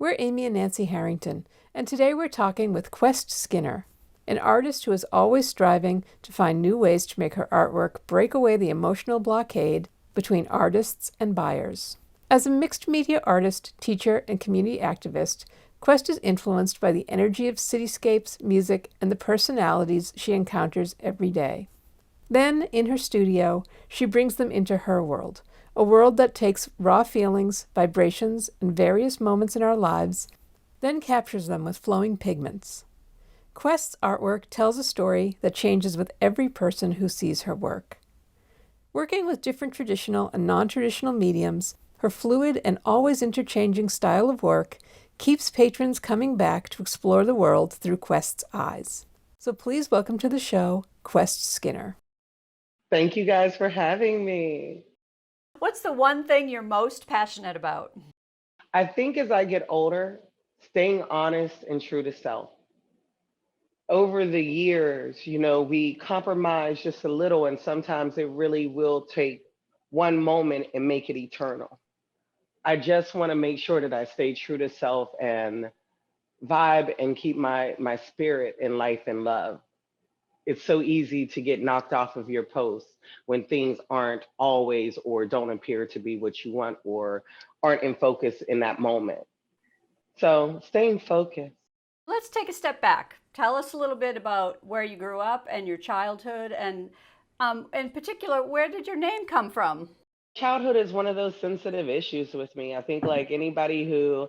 We're Amy and Nancy Harrington, and today we're talking with Quest Skinner, an artist who is always striving to find new ways to make her artwork break away the emotional blockade between artists and buyers. As a mixed media artist, teacher, and community activist, Quest is influenced by the energy of cityscapes, music, and the personalities she encounters every day. Then, in her studio, she brings them into her world, a world that takes raw feelings, vibrations, and various moments in our lives, then captures them with flowing pigments. Quest's artwork tells a story that changes with every person who sees her work. Working with different traditional and non-traditional mediums, her fluid and always interchanging style of work keeps patrons coming back to explore the world through Quest's eyes. So please welcome to the show, Quest Skinner. Thank you guys for having me. What's the one thing you're most passionate about? I think as I get older, staying honest and true to self. Over the years, we compromise just a little, and sometimes it really will take one moment and make it eternal. I just want to make sure that I stay true to self and vibe and keep my spirit in life and love. It's so easy to get knocked off of your post when things aren't always or don't appear to be what you want or aren't in focus in that moment. So staying focused. Let's take a step back. Tell us a little bit about where you grew up and your childhood, and in particular, where did your name come from? Childhood is one of those sensitive issues with me. I think like anybody who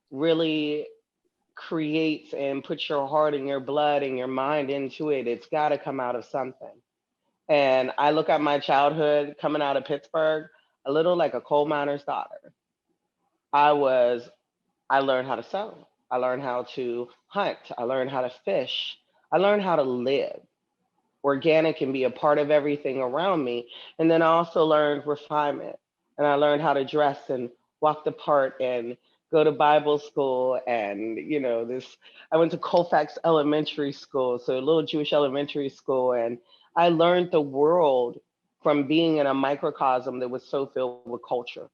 really creates and puts your heart and your blood and your mind into it, it's got to come out of something. And I look at my childhood coming out of Pittsburgh a little like a coal miner's daughter. I was, I learned how to sew. I learned how to hunt. I learned how to fish. I learned how to live organic and be a part of everything around me. And then I also learned refinement. And I learned how to dress and walk the part and go to Bible school. And, I went to Colfax Elementary School, so a little Jewish elementary school. And I learned the world from being in a microcosm that was so filled with culture.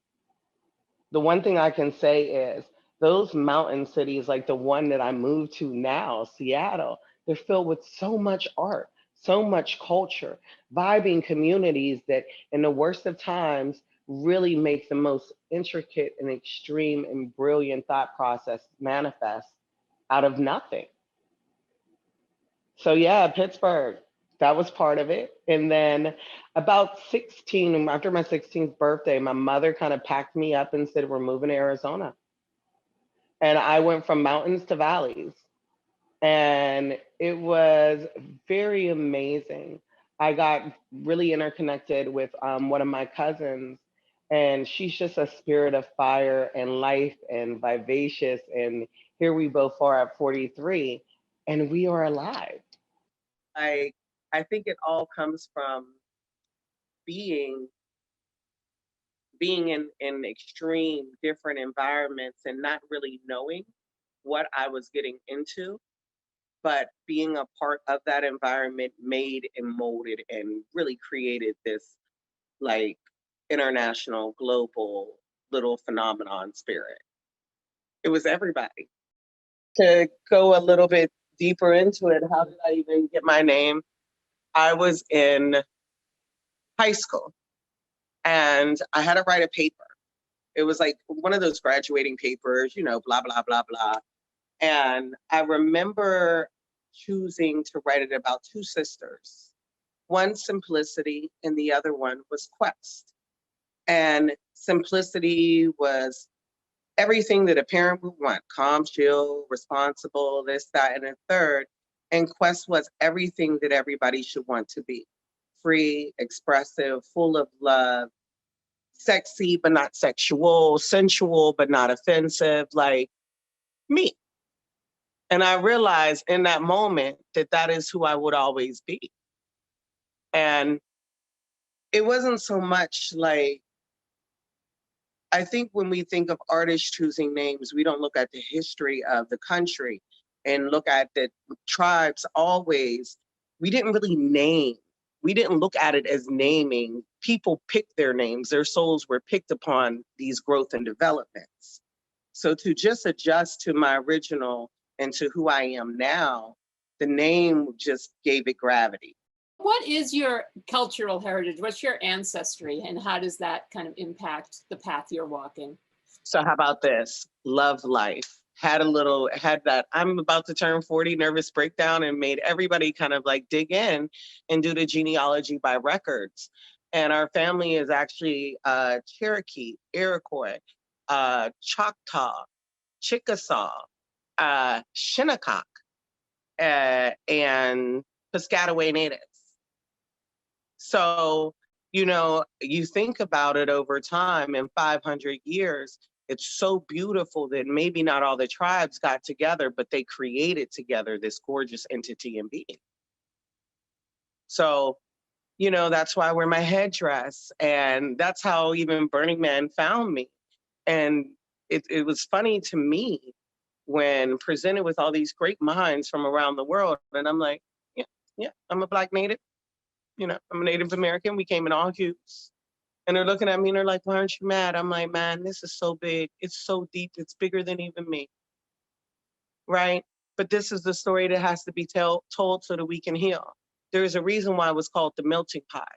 The one thing I can say is those mountain cities, like the one that I moved to now, Seattle, they're filled with so much art, so much culture, vibing communities that in the worst of times really make the most intricate and extreme and brilliant thought process manifest out of nothing. So yeah, Pittsburgh, that was part of it. And then about 16, after my 16th birthday, my mother kind of packed me up and said, we're moving to Arizona. And I went from mountains to valleys. And it was very amazing. I got really interconnected with one of my cousins, and she's just a spirit of fire and life and vivacious. And here we both are at 43, and we are alive. I think it all comes from being in extreme different environments and not really knowing what I was getting into, but being a part of that environment made and molded and really created this like international, global little phenomenon spirit. It was everybody. To go a little bit deeper into it, how did I even get my name? I was in high school and I had to write a paper. It was like one of those graduating papers, blah, blah, blah, blah. And I remember choosing to write it about two sisters. One Simplicity and the other one was Quest. And Simplicity was everything that a parent would want: calm, chill, responsible, this, that, and a third. And Quest was everything that everybody should want to be: free, expressive, full of love, sexy but not sexual, sensual but not offensive, like me. And I realized in that moment that that is who I would always be. And it wasn't so much like, I think when we think of artists choosing names, we don't look at the history of the country and look at the tribes always. We didn't really name. We didn't look at it as naming. People picked their names. Their souls were picked upon these growth and developments. So to just adjust to my original and to who I am now, the name just gave it gravity. What is your cultural heritage? What's your ancestry, and how does that kind of impact the path you're walking? So how about this? Love life. Had that I'm about to turn 40 nervous breakdown and made everybody kind of like dig in and do the genealogy by records. And our family is actually Cherokee, Iroquois, Choctaw, Chickasaw, Shinnecock, and Piscataway natives. So, you think about it over time in 500 years, it's so beautiful that maybe not all the tribes got together, but they created together this gorgeous entity and being. So, that's why I wear my headdress. And that's how even Burning Man found me. And it was funny to me when presented with all these great minds from around the world. And I'm like, yeah, yeah, I'm a Black native. I'm a Native American. We came in all hues. And they're looking at me and they're like, why aren't you mad? I'm like, man, this is so big. It's so deep. It's bigger than even me. Right? But this is the story that has to be told so that we can heal. There's a reason why it was called the melting pot.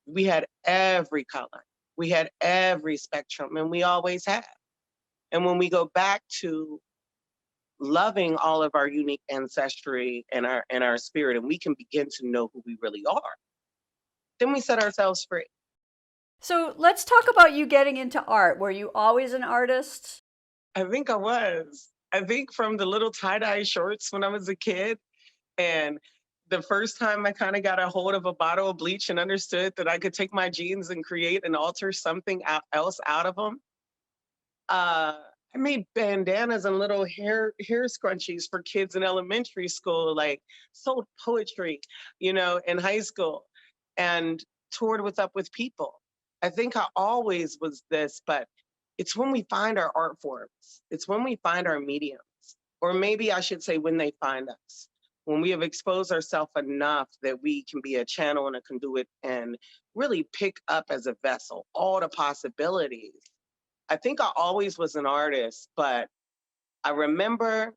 We had every color. We had every spectrum, and we always have. And when we go back to loving all of our unique ancestry and our spirit, and we can begin to know who we really are, then we set ourselves free. So let's talk about you getting into art. Were you always an artist? I think I was. I think from the little tie-dye shorts when I was a kid, and the first time I kind of got a hold of a bottle of bleach and understood that I could take my jeans and create and alter something else out of them. I made bandanas and little hair scrunchies for kids in elementary school, like sold poetry, in high school, and toured Up with people. I think I always was this, but it's when we find our art forms, it's when we find our mediums, or maybe I should say when they find us, when we have exposed ourselves enough that we can be a channel and a conduit and really pick up as a vessel all the possibilities. I think I always was an artist, but I remember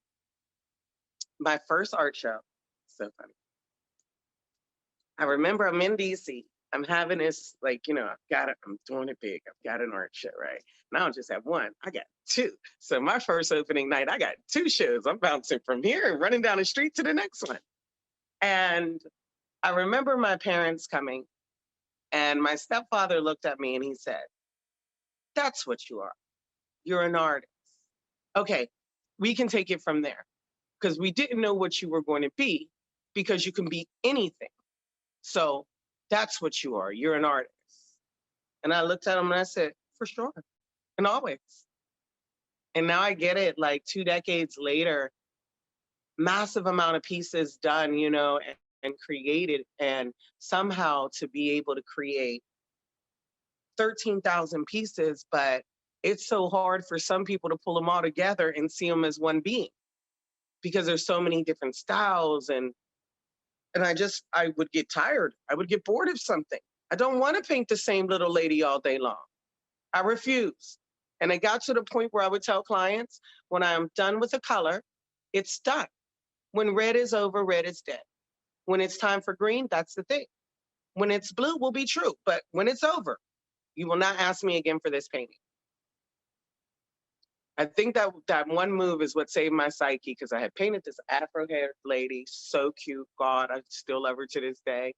my first art show. So funny. I remember I'm in DC. I'm having this, I'm doing it big. I've got an art show, right? And I don't just have one, I got two. So my first opening night, I got two shows. I'm bouncing from here and running down the street to the next one. And I remember my parents coming, and my stepfather looked at me and he said, that's what you are. You're an artist. Okay, we can take it from there, because we didn't know what you were going to be, because you can be anything. So that's what you are. You're an artist. And I looked at him and I said, for sure, and always. And now I get it, like 2 decades later, massive amount of pieces done, and created. And somehow to be able to create 13,000 pieces, but it's so hard for some people to pull them all together and see them as one being, because there's so many different styles. And I would get tired. I would get bored of something. I don't want to paint the same little lady all day long. I refuse. And it got to the point where I would tell clients, when I'm done with a color, it's done. When red is over, red is dead. When it's time for green, that's the thing. When it's blue, will be true. But when it's over, you will not ask me again for this painting. I think that one move is what saved my psyche, because I had painted this Afro-haired lady, so cute. God, I still love her to this day.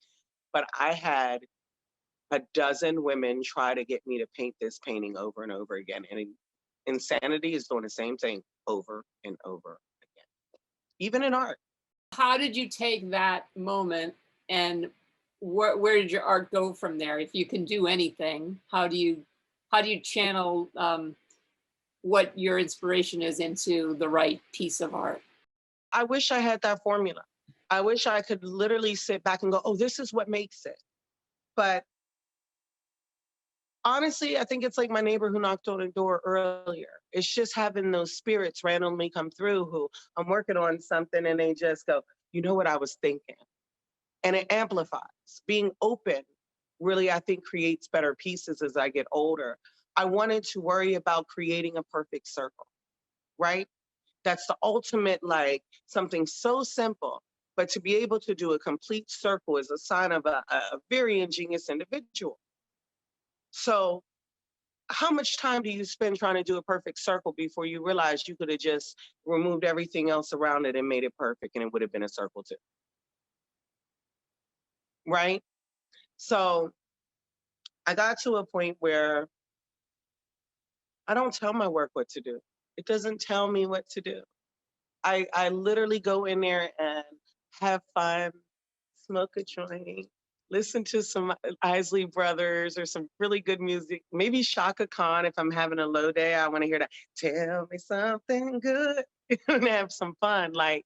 But I had a dozen women try to get me to paint this painting over and over again. And insanity is doing the same thing over and over again, even in art. How did you take that moment, and where did your art go from there? If you can do anything, how do you channel what your inspiration is into the right piece of art? I wish I had that formula. I wish I could literally sit back and go, oh, this is what makes it. But honestly, I think it's like my neighbor who knocked on the door earlier. It's just having those spirits randomly come through who I'm working on something and they just go, you know what I was thinking? And it amplifies. Being open really, I think, creates better pieces as I get older. I wanted to worry about creating a perfect circle. right? That's the ultimate, like something so simple, but to be able to do a complete circle is a sign of a very ingenious individual. So how much time do you spend trying to do a perfect circle before you realize you could have just removed everything else around it and made it perfect and it would have been a circle too, right? So I got to a point where I don't tell my work what to do. It doesn't tell me what to do. I literally go in there and have fun, smoke a joint, listen to some Isley Brothers or some really good music. Maybe Shaka Khan if I'm having a low day. I want to hear that. Tell me something good and have some fun. Like,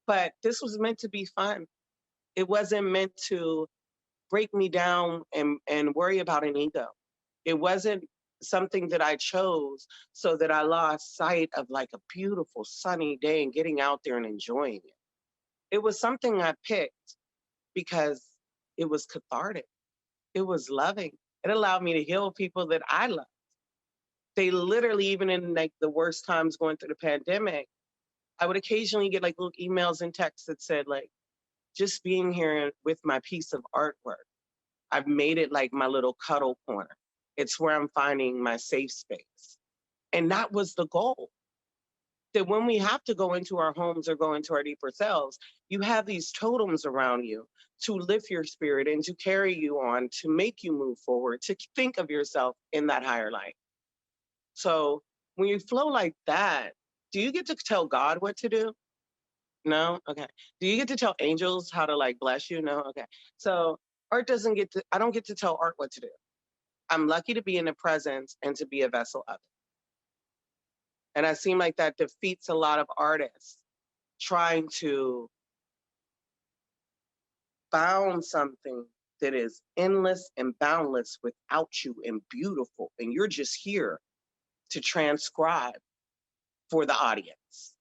but this was meant to be fun. It wasn't meant to break me down and worry about an ego. It wasn't something that I chose so that I lost sight of like a beautiful sunny day and getting out there and enjoying it. It was something I picked because it was cathartic. It was loving. It allowed me to heal people that I love. They literally, even in like the worst times going through the pandemic, I would occasionally get like little emails and texts that said like, just being here with my piece of artwork, I've made it like my little cuddle corner. It's where I'm finding my safe space. And that was the goal. That when we have to go into our homes or go into our deeper selves, you have these totems around you to lift your spirit and to carry you on, to make you move forward, to think of yourself in that higher light. So when you flow like that, do you get to tell God what to do? No? Okay. Do you get to tell angels how to like bless you? No? Okay. So art doesn't get to, I don't get to tell art what to do. I'm lucky to be in the presence and to be a vessel of it. And I seem like that defeats a lot of artists trying to bound something that is endless and boundless without you and beautiful. And you're just here to transcribe for the audience.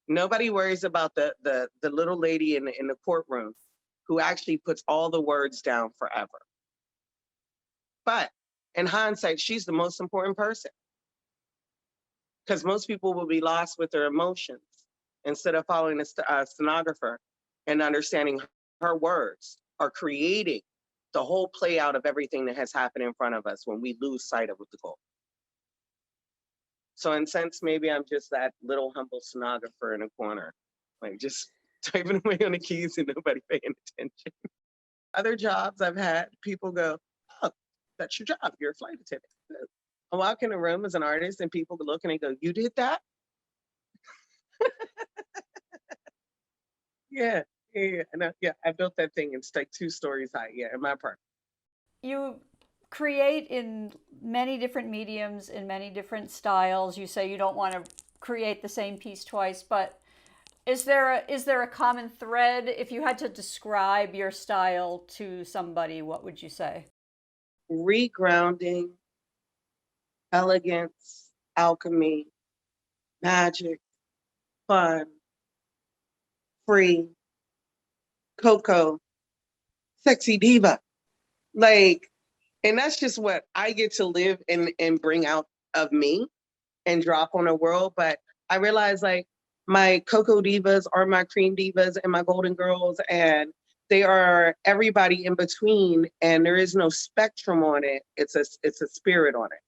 Nobody worries about the little lady in the courtroom who actually puts all the words down forever. But in hindsight, she's the most important person because most people will be lost with their emotions instead of following a stenographer and understanding her words are creating the whole play out of everything that has happened in front of us when we lose sight of the goal. So in a sense, maybe I'm just that little humble stenographer in a corner, like just typing away on the keys and nobody paying attention. Other jobs I've had, people go, oh, that's your job. You're a flight attendant. I walk in a room as an artist and people look and they go, you did that? Yeah, yeah. And yeah, I built that thing. It's like 2 stories high. Yeah, in my apartment. You create in many different mediums, in many different styles. You say you don't want to create the same piece twice, but is there a common thread? If you had to describe your style to somebody, what would you say? Regrounding, elegance, alchemy, magic, fun, free, Coco, sexy diva. Like, and that's just what I get to live and bring out of me and drop on the world. But I realize like my Coco divas are my cream divas and my golden girls, and they are everybody in between, and there is no spectrum on it. It's a spirit on it.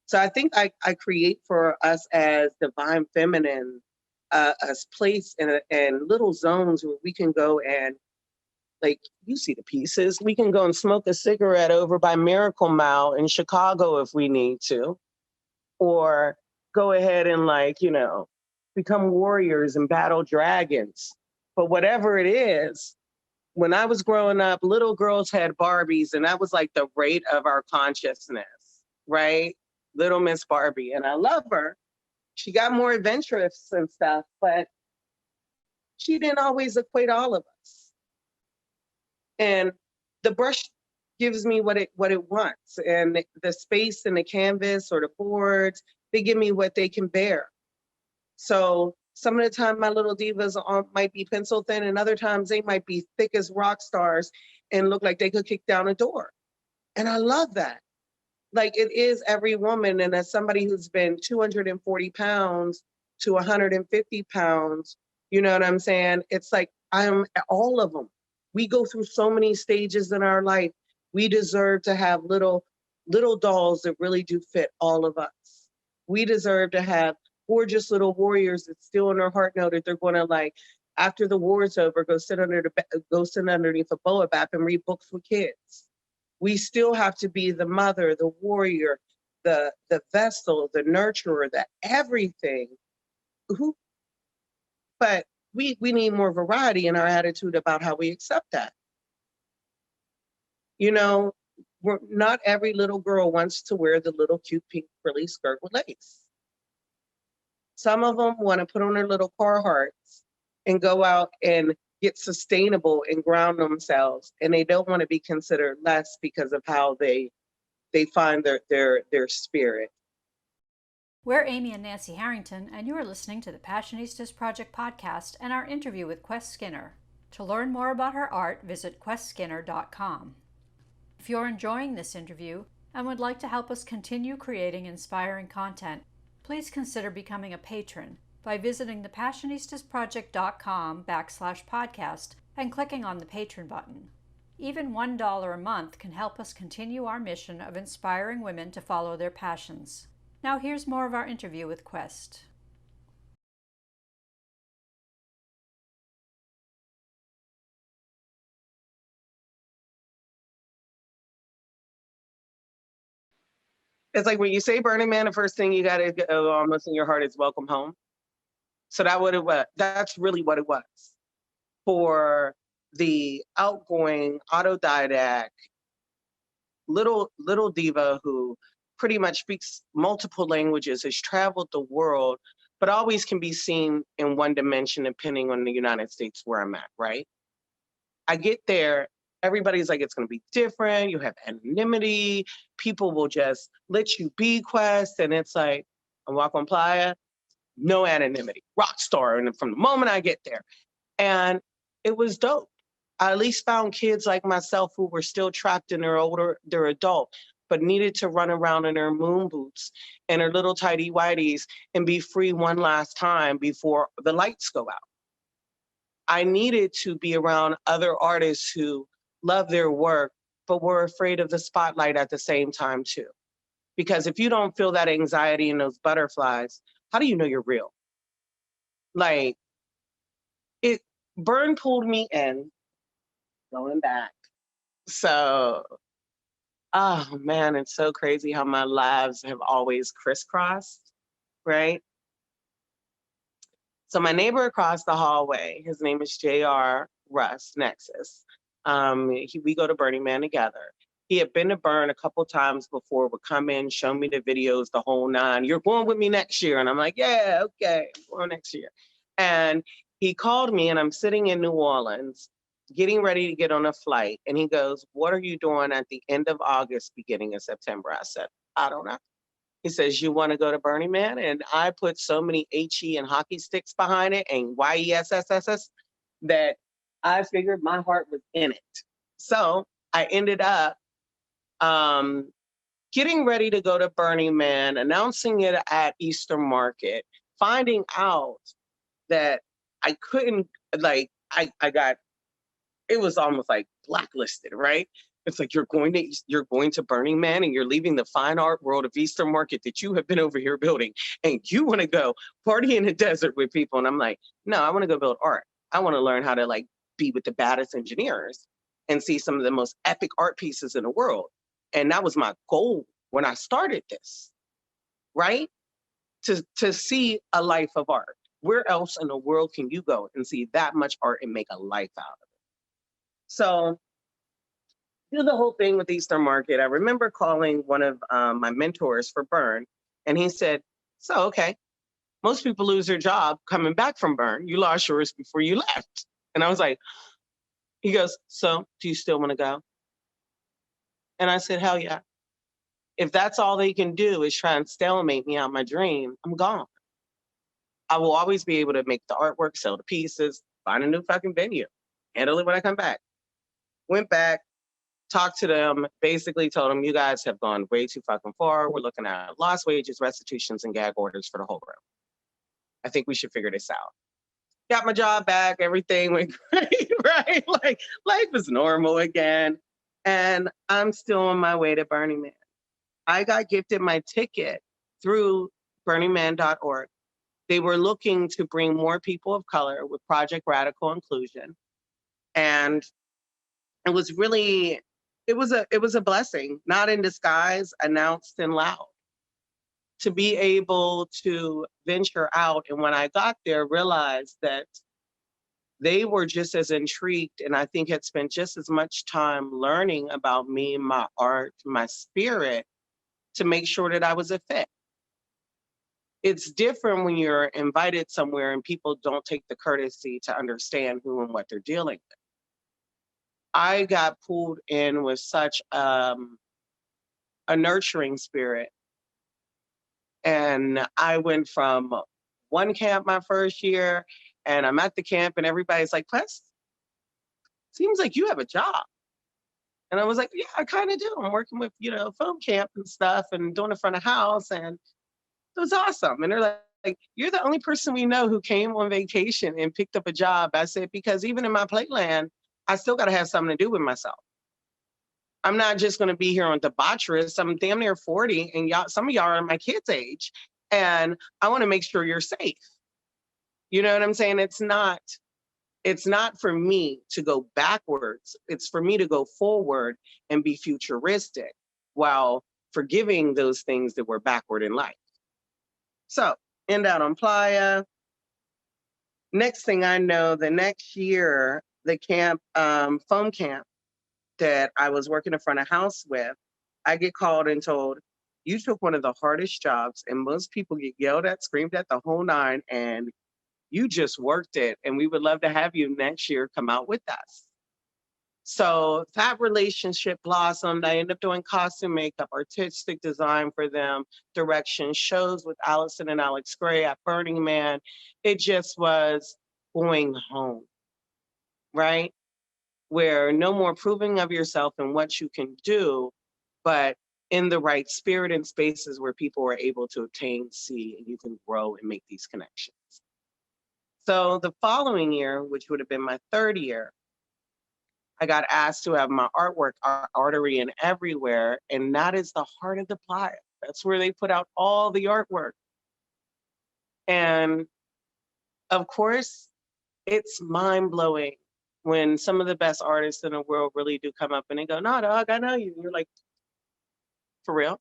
So I think I create for us as divine feminine a place and little zones where we can go and like you see the pieces. We can go and smoke a cigarette over by Miracle Mile in Chicago if we need to, or go ahead and like, become warriors and battle dragons. But whatever it is, when I was growing up, little girls had Barbies, and that was like the rate of our consciousness, right? Little Miss Barbie. And I love her. She got more adventurous and stuff, but she didn't always equate all of us. And the brush gives me what it wants, and the space and the canvas or the boards, they give me what they can bear. So some of the time my little divas might be pencil thin, and other times they might be thick as rock stars and look like they could kick down a door. And I love that. Like it is every woman. And as somebody who's been 240 pounds to 150 pounds, you know what I'm saying? It's like I'm all of them. We go through so many stages in our life. We deserve to have little dolls that really do fit all of us. We deserve to have gorgeous little warriors that still in their heart know that they're going to, like, after the war's over, go sit underneath a boabap and read books with kids. We still have to be the mother, the warrior, the vessel, the nurturer, the everything. Who, but we need more variety in our attitude about how we accept that. You know, not every little girl wants to wear the little cute pink frilly skirt with lace. Some of them want to put on their little Carhartts and go out and get sustainable and ground themselves, and they don't want to be considered less because of how they find their spirit. We're Amy and Nancy Harrington, and you are listening to the Passionistas Project podcast and our interview with Quest Skinner. To learn more about her art, visit questskinner.com. If you're enjoying this interview and would like to help us continue creating inspiring content, please consider becoming a patron by visiting thepassionistasproject.com/podcast and clicking on the patron button. Even $1 a month can help us continue our mission of inspiring women to follow their passions. Now here's more of our interview with Quest. It's like when you say Burning Man, the first thing you got to go almost in your heart is welcome home. So that's really what it was for the outgoing autodidact little diva who pretty much speaks multiple languages, has traveled the world, but always can be seen in one dimension depending on the United States where I'm at, right? I get there, everybody's like, it's going to be different. You have anonymity. People will just let you be Quest. And it's like, I walk on Playa, no anonymity, rock star. And from the moment I get there, and it was dope. I at least found kids like myself who were still trapped in their adult, but needed to run around in their moon boots and their little tidy whities and be free one last time before the lights go out. I needed to be around other artists who love their work, but were afraid of the spotlight at the same time too. Because if you don't feel that anxiety and those butterflies, how do you know you're real? Like, Burn pulled me in, going back. So, oh man, it's so crazy how my lives have always crisscrossed, right? So my neighbor across the hallway, his name is J.R. Russ Nexus. We go to Burning Man together. He had been to Burn a couple times before, would come in, show me the videos, the whole nine. You're going with me next year. And I'm like, yeah, okay, I'm going next year. And he called me and I'm sitting in New Orleans, getting ready to get on a flight. And he goes, what are you doing at the end of August, beginning of September? I said, I don't know. He says, you want to go to Burning Man? And I put so many HE and hockey sticks behind it and YESSSS that I figured my heart was in it. So I ended up getting ready to go to Burning Man, announcing it at Easter Market, finding out that I couldn't, like, I got, it was almost like blacklisted, right? It's like you're going to Burning Man and you're leaving the fine art world of Easter Market that you have been over here building, and you want to go party in the desert with people. And I'm like, no, I want to go build art. I want to learn how to, like, be with the baddest engineers and see some of the most epic art pieces in the world. And that was my goal when I started this, right? To see a life of art. Where else in the world can you go and see that much art and make a life out of it? So do the whole thing with Easter Market. I remember calling one of my mentors for Burn, and he said, so, okay, most people lose their job coming back from Burn. You lost yours before you left. And I was like, he goes, so do you still want to go? And I said, hell yeah. If that's all they can do is try and stalemate me out my dream, I'm gone. I will always be able to make the artwork, sell the pieces, find a new fucking venue, handle it when I come back. Went back, talked to them, basically told them, you guys have gone way too fucking far. We're looking at lost wages, restitutions, and gag orders for the whole room. I think we should figure this out. Got my job back, everything went great, right? Like life is normal again. And I'm still on my way to Burning Man. I got gifted my ticket through burningman.org. They were looking to bring more people of color with Project Radical Inclusion. And it was really, it was a blessing, not in disguise, announced and loud. To be able to venture out. And when I got there, realized that they were just as intrigued, and I think had spent just as much time learning about me, my art, my spirit, to make sure that I was a fit. It's different when you're invited somewhere and people don't take the courtesy to understand who and what they're dealing with. I got pulled in with such a nurturing spirit. And I went from one camp my first year, and I'm at the camp and everybody's like, Plus, seems like you have a job. And I was like, yeah, I kind of do. I'm working with, film camp and stuff and doing the front of house. And it was awesome. And they're like, you're the only person we know who came on vacation and picked up a job. I said, because even in my playland, I still got to have something to do with myself. I'm not just going to be here on debaucherous. I'm damn near 40, and some of y'all are my kids' age, and I want to make sure you're safe. You know what I'm saying? It's not for me to go backwards. It's for me to go forward and be futuristic while forgiving those things that were backward in life. So, end out on Playa. Next thing I know, the next year, the camp, foam camp that I was working in front of house with, I get called and told, you took one of the hardest jobs, and most people get yelled at, screamed at, the whole nine, and you just worked it, and we would love to have you next year come out with us. So that relationship blossomed. I ended up doing costume makeup, artistic design for them, direction, shows with Allison and Alex Gray at Burning Man. It just was going home, right? Where no more proving of yourself and what you can do, but in the right spirit and spaces where people are able to obtain, see, and you can grow and make these connections. So the following year, which would have been my third year, I got asked to have my artwork artery and everywhere, and that is the heart of the playa. That's where they put out all the artwork. And of course, it's mind-blowing when some of the best artists in the world really do come up and they go, no, dog, I know you. And you're like, for real?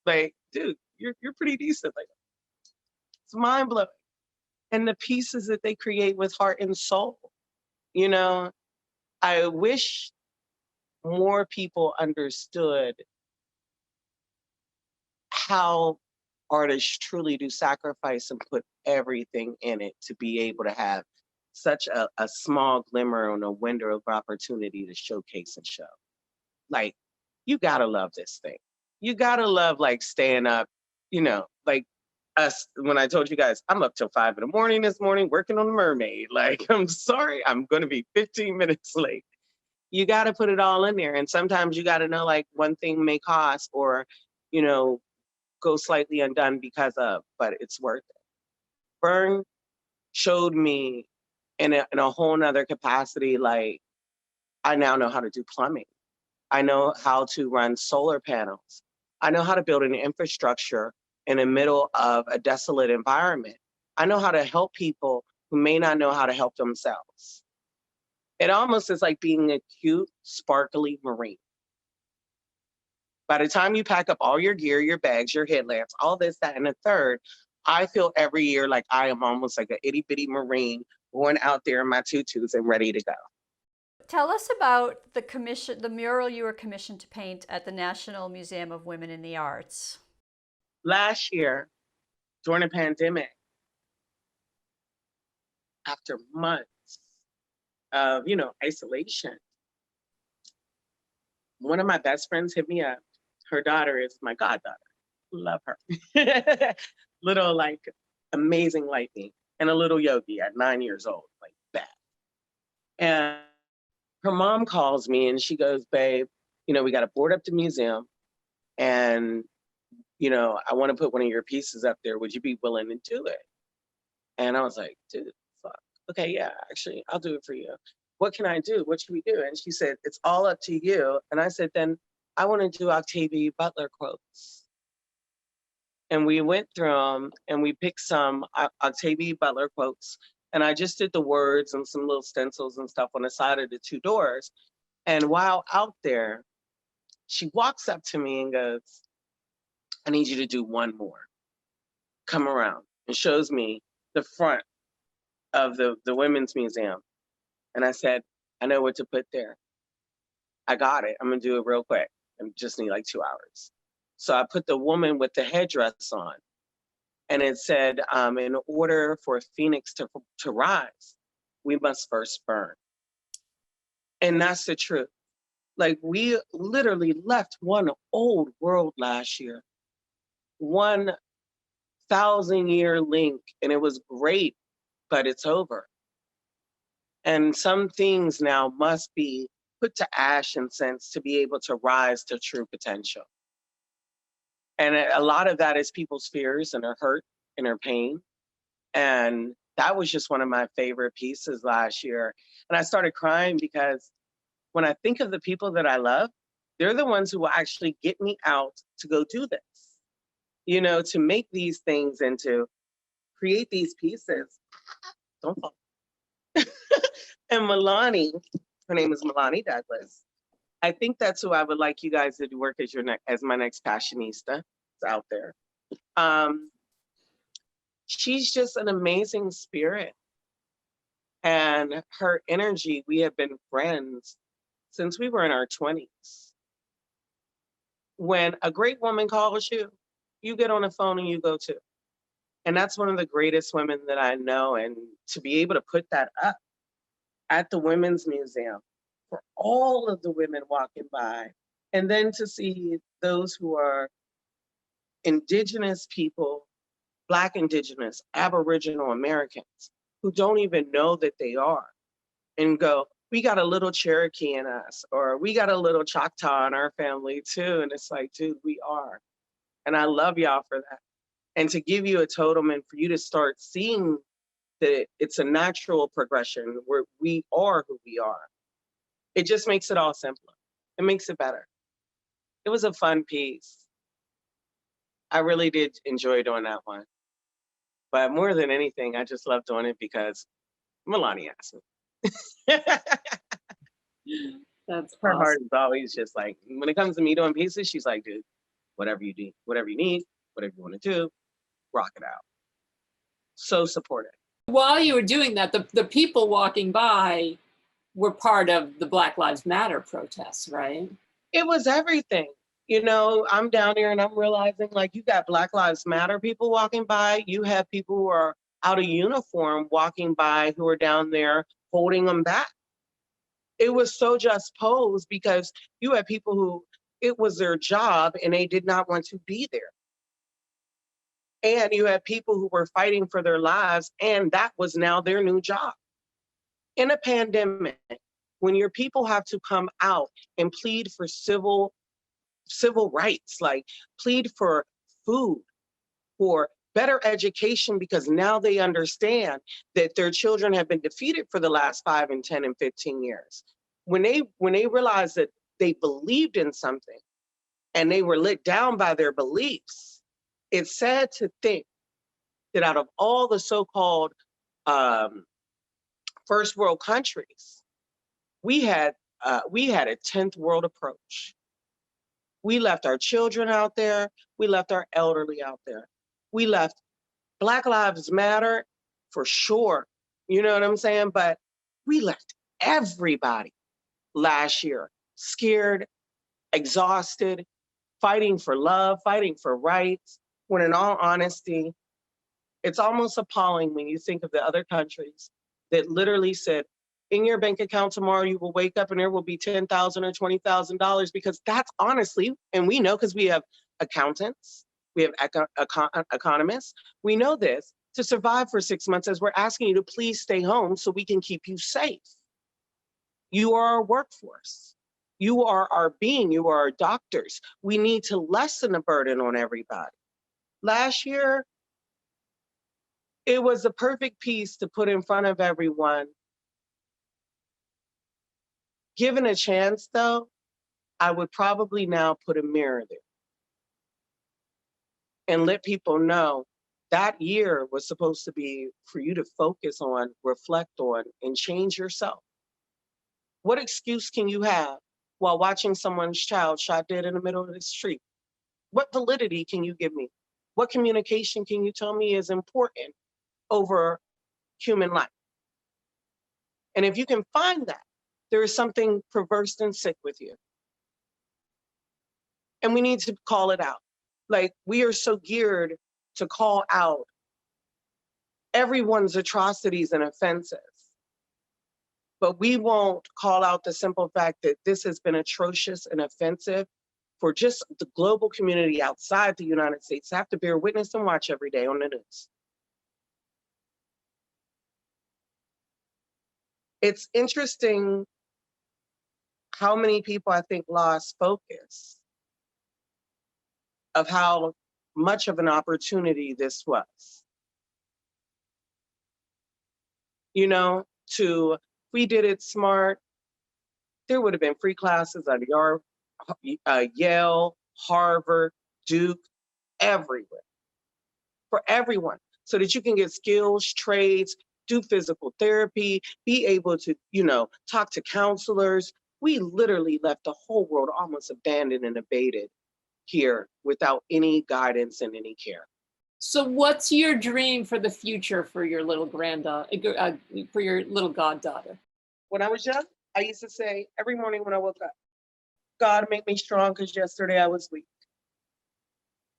Like, dude, you're pretty decent. Like, it's mind-blowing. And the pieces that they create with heart and soul, I wish more people understood how artists truly do sacrifice and put everything in it to be able to have such a small glimmer on a window of opportunity to showcase and show. Like, you gotta love this thing. You gotta love like staying up, like us, when I told you guys, I'm up till 5 a.m. this morning working on the mermaid. Like, I'm sorry, I'm gonna be 15 minutes late. You gotta put it all in there. And sometimes you gotta know like one thing may cost or, go slightly undone because of, but it's worth it. Burn showed me in a whole nother capacity, like I now know how to do plumbing. I know how to run solar panels. I know how to build an infrastructure in the middle of a desolate environment. I know how to help people who may not know how to help themselves. It almost is like being a cute, sparkly Marine. By the time you pack up all your gear, your bags, your headlamps, all this, that, and the third, I feel every year like I am almost like an itty bitty Marine going out there in my tutus and ready to go. Tell us about the mural you were commissioned to paint at the National Museum of Women in the Arts. Last year, during the pandemic, after months of, isolation, one of my best friends hit me up. Her daughter is my goddaughter. Love her. Little, like, amazing lightning and a little yogi at 9 years old, like that. And her mom calls me and she goes, babe, we got to board up the museum, and, I want to put one of your pieces up there. Would you be willing to do it? And I was like, dude, fuck. Okay, yeah, actually, I'll do it for you. What can I do? What should we do? And she said, it's all up to you. And I said, then I want to do Octavia Butler quotes. And we went through them and we picked some Octavia Butler quotes. And I just did the words and some little stencils and stuff on the side of the 2 doors. And while out there, she walks up to me and goes, I need you to do one more. Come around, and shows me the front of the Women's Museum. And I said, I know what to put there. I got it. I'm going to do it real quick. I just need like 2 hours. So I put the woman with the headdress on. And it said, in order for a phoenix to rise, we must first burn. And that's the truth. Like, we literally left one old world last year, 1,000-year link, and it was great, but it's over. And some things now must be put to ash and sense to be able to rise to true potential. And a lot of that is people's fears and their hurt and their pain. And that was just one of my favorite pieces last year. And I started crying because when I think of the people that I love, they're the ones who will actually get me out to go do this, to make these things and to create these pieces. Don't fall. And Milani, her name is Milani Douglas. I think that's who I would like you guys to work as my next Passionista. It's out there. She's just an amazing spirit. And her energy, we have been friends since we were in our 20s. When a great woman calls you, you get on the phone and you go to. And that's one of the greatest women that I know. And to be able to put that up at the Women's Museum for all of the women walking by, and then to see those who are Indigenous people, Black, Indigenous, Aboriginal Americans, who don't even know that they are, and go, we got a little Cherokee in us, or we got a little Choctaw in our family too. And it's like, dude, we are. And I love y'all for that. And to give you a totem and for you to start seeing that it's a natural progression where we are who we are. It just makes it all simpler. It makes it better. It was a fun piece. I really did enjoy doing that one. But more than anything, I just love doing it because Milani asked me. That's Her awesome. heart is always just like, when it comes to me doing pieces, she's like, dude, whatever you need, whatever you want to do, rock it out. So supportive. While you were doing that, the people walking by were part of the Black Lives Matter protests, right? It was everything. I'm down there and I'm realizing, like, you got Black Lives Matter people walking by. You have people who are out of uniform walking by who are down there holding them back. It was so just posed because you had people who it was their job and they did not want to be there. And you had people who were fighting for their lives, and that was now their new job. In a pandemic, when your people have to come out and plead for civil rights, like plead for food, for better education, because now they understand that their children have been defeated for the last 5 and 10 and 15 years. When they realized that they believed in something and they were let down by their beliefs, it's sad to think that out of all the so-called first world countries, we had a 10th world approach. We left our children out there. We left our elderly out there. We left Black Lives Matter for sure. You know what I'm saying? But we left everybody last year scared, exhausted, fighting for love, fighting for rights, when in all honesty, it's almost appalling when you think of the other countries that literally said, in your bank account tomorrow, you will wake up and there will be $10,000 or $20,000, because that's honestly, and we know because we have accountants, we have economists, we know this, to survive for 6 months as we're asking you to please stay home so we can keep you safe. You are our workforce. You are our being. You are our doctors. We need to lessen the burden on everybody. Last year, it was the perfect piece to put in front of everyone. Given a chance, though, I would probably now put a mirror there and let people know that year was supposed to be for you to focus on, reflect on, and change yourself. What excuse can you have while watching someone's child shot dead in the middle of the street? What validity can you give me? What communication can you tell me is important over human life? And if you can find that, there is something perverse and sick with you. And we need to call it out. Like, we are so geared to call out everyone's atrocities and offenses, but we won't call out the simple fact that this has been atrocious and offensive for just the global community outside the United States to have to bear witness and watch every day on the news. It's interesting how many people I think lost focus of how much of an opportunity this was. You know, if we did it smart, there would have been free classes at Yale, Harvard, Duke, everywhere, for everyone, so that you can get skills, trades, do physical therapy, be able to, talk to counselors. We literally left the whole world almost abandoned and abated here without any guidance and any care. So what's your dream for the future for your little for your little goddaughter? When I was young, I used to say every morning when I woke up, God, make me strong, because yesterday I was weak.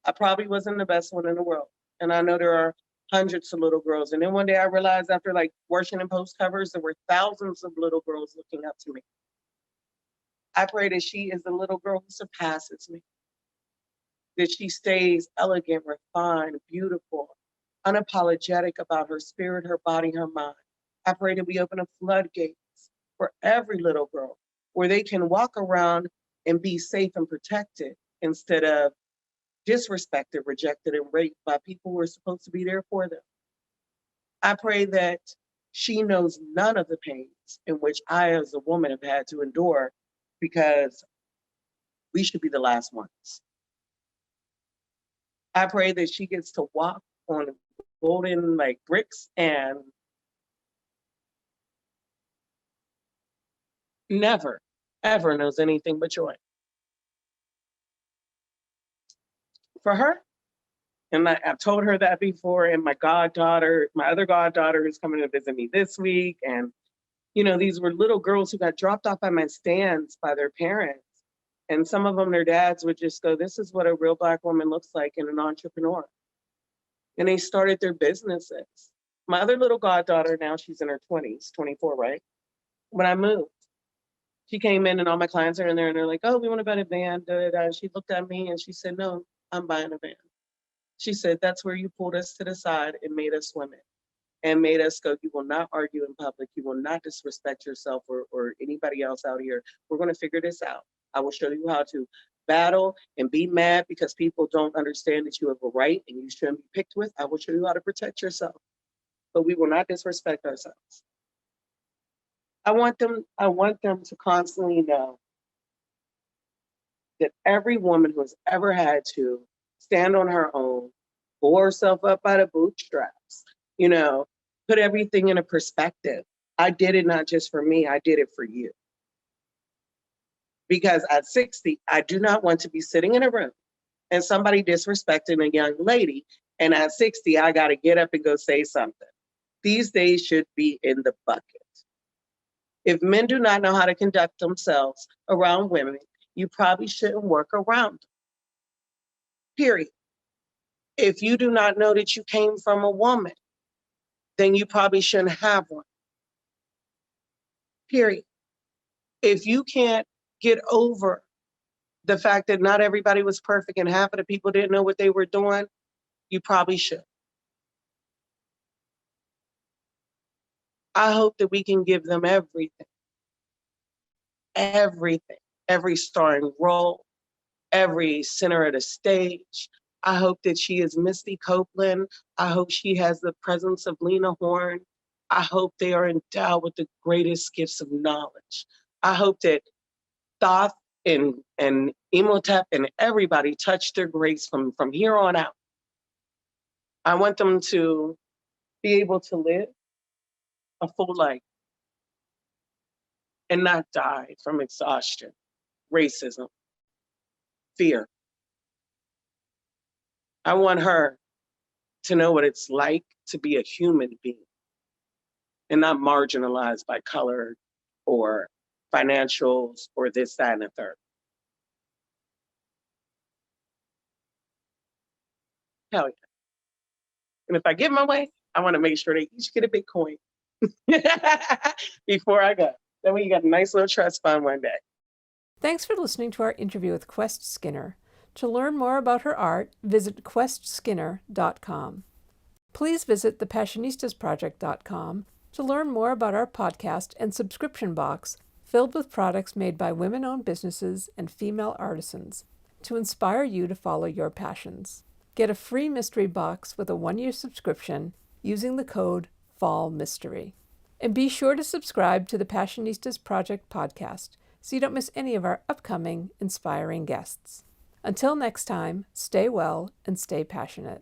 I probably wasn't the best one in the world. And I know there are hundreds of little girls. And then one day I realized, after working in post covers, there were thousands of little girls looking up to me. I pray that she is the little girl who surpasses me, that she stays elegant, refined, beautiful, unapologetic about her spirit, her body, her mind. I pray that we open a floodgates for every little girl where they can walk around and be safe and protected instead of disrespected, rejected, and raped by people who are supposed to be there for them. I pray that she knows none of the pains in which I, as a woman, have had to endure, because we should be the last ones. I pray that she gets to walk on golden bricks and never, ever knows anything but joy. For her, and I've told her that before, and my other goddaughter is coming to visit me this week. And, these were little girls who got dropped off at my stands by their parents. And some of them, their dads would just go, this is what a real Black woman looks like and an entrepreneur. And they started their businesses. My other little goddaughter, now she's in her 20s, 24, right? When I moved, she came in and all my clients are in there and they're like, oh, we want to buy a van. Da, da, da. And she looked at me and she said, no, I'm buying a van. She said, that's where you pulled us to the side and made us women and made us go, you will not argue in public. You will not disrespect yourself or anybody else out here. We're going to figure this out. I will show you how to battle and be mad because people don't understand that you have a right and you shouldn't be picked with. I will show you how to protect yourself, but we will not disrespect ourselves. I want them to constantly know that every woman who has ever had to stand on her own, pull herself up by the bootstraps, put everything in a perspective. I did it not just for me, I did it for you. Because at 60, I do not want to be sitting in a room and somebody disrespecting a young lady, and at 60, I got to get up and go say something. These days should be in the bucket. If men do not know how to conduct themselves around women, you probably shouldn't work around them. Period. If you do not know that you came from a woman, then you probably shouldn't have one. Period. If you can't get over the fact that not everybody was perfect and half of the people didn't know what they were doing, you probably should. I hope that we can give them everything. Everything. every starring role, every center of the stage. I hope that she is Misty Copeland. I hope she has the presence of Lena Horne. I hope they are endowed with the greatest gifts of knowledge. I hope that Thoth and Imhotep and everybody touch their grace from here on out. I want them to be able to live a full life and not die from exhaustion, racism, fear. I want her to know what it's like to be a human being and not marginalized by color or financials or this, that, and the third. Hell yeah. And if I get my way, I want to make sure they each get a Bitcoin before I go. That way you got a nice little trust fund one day. Thanks for listening to our interview with Quest Skinner. To learn more about her art, visit questskinner.com. Please visit thepassionistasproject.com to learn more about our podcast and subscription box filled with products made by women-owned businesses and female artisans to inspire you to follow your passions. Get a free mystery box with a 1-year subscription using the code FALLMYSTERY. And be sure to subscribe to the Passionistas Project podcast so you don't miss any of our upcoming inspiring guests. Until next time, stay well and stay passionate.